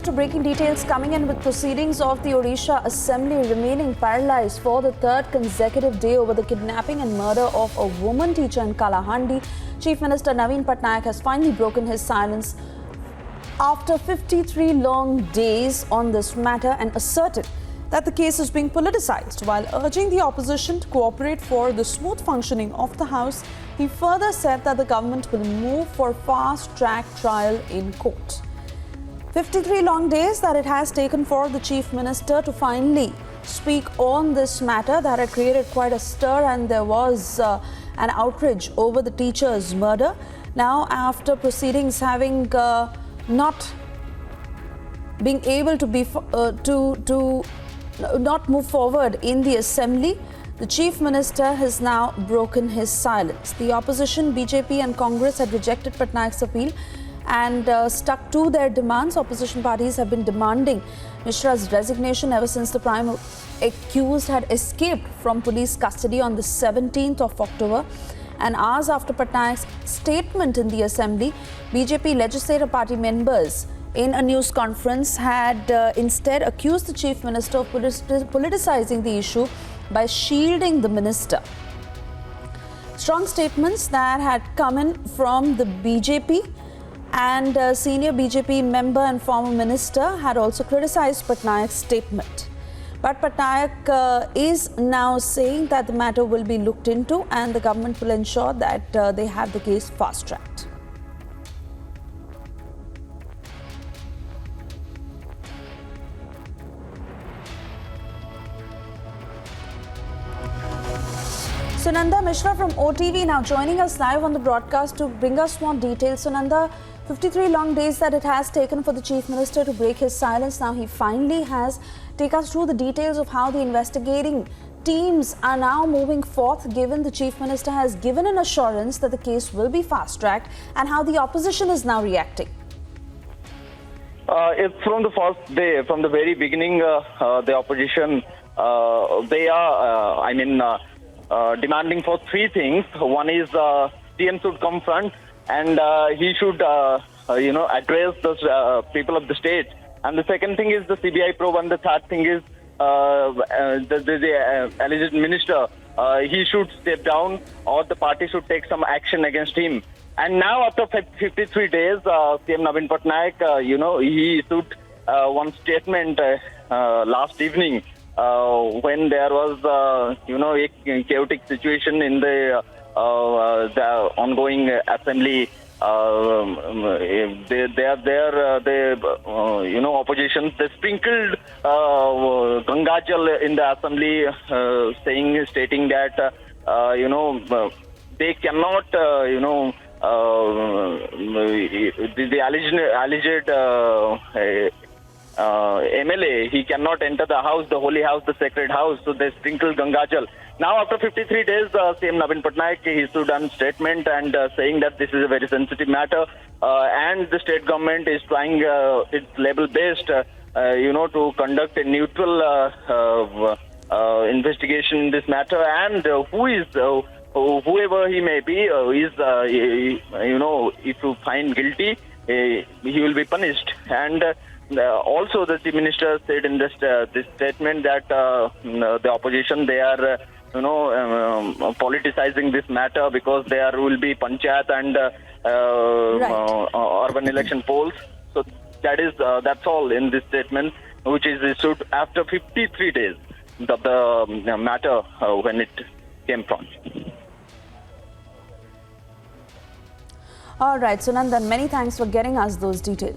to breaking details coming in with proceedings of the Odisha Assembly remaining paralyzed for the third consecutive day over the kidnapping and murder of a woman teacher in Kalahandi. Chief Minister Naveen Patnaik has finally broken his silence after 53 long days on this matter and asserted that the case is being politicized. While urging the opposition to cooperate for the smooth functioning of the House, he further said that the government will move for fast-track trial in court. 53 long days that it has taken for the Chief Minister to finally speak on this matter that had created quite a stir, and there was an outrage over the teacher's murder. Now, after proceedings having not being able to not move forward in the Assembly, the Chief Minister has now broken his silence. The opposition, BJP and Congress, had rejected Patnaik's appeal and stuck to their demands. Opposition parties have been demanding Mishra's resignation ever since the prime accused had escaped from police custody on the 17th of October. And hours after Patnaik's statement in the Assembly, BJP Legislative Party members in a news conference had instead accused the Chief Minister of politicizing the issue by shielding the minister. Strong statements that had come in from the BJP, and a senior BJP member and former minister had also criticized Patnaik's statement. But Patnaik is now saying that the matter will be looked into and the government will ensure that they have the case fast-tracked. Sunanda Mishra from OTV now joining us live on the broadcast to bring us more details. Sunanda, 53 long days that it has taken for the Chief Minister to break his silence. Now he finally has. Take us through the details of how the investigating teams are now moving forth, given the Chief Minister has given an assurance that the case will be fast-tracked, and how the opposition is now reacting. It's from the first day, from the very beginning, the opposition, they are, demanding for three things. One is CM should come front and he should, address the people of the state. And the second thing is the CBI probe, and the third thing is the alleged minister. He should step down, or the party should take some action against him. And now, after 53 days, CM Naveen Patnaik, he issued one statement last evening when there was, a chaotic situation in the ongoing assembly. Opposition, they sprinkled Gangajal in the assembly, stating that, they cannot, the alleged MLA, he cannot enter the house, the holy house, the sacred house. So they sprinkled Gangajal. Now, after 53 days, CM Naveen Patnaik, he issued a statement and saying that this is a very sensitive matter, and the state government is trying its level-based, to conduct a neutral investigation in this matter, and whoever he may be, if you find guilty, he will be punished. And also, the Chief Minister said in this statement that the opposition, they are politicizing this matter because there will be panchayat and urban election polls. So that's all in this statement, which is issued after 53 days of the matter when it came from. All right, Sunandan, many thanks for getting us those details.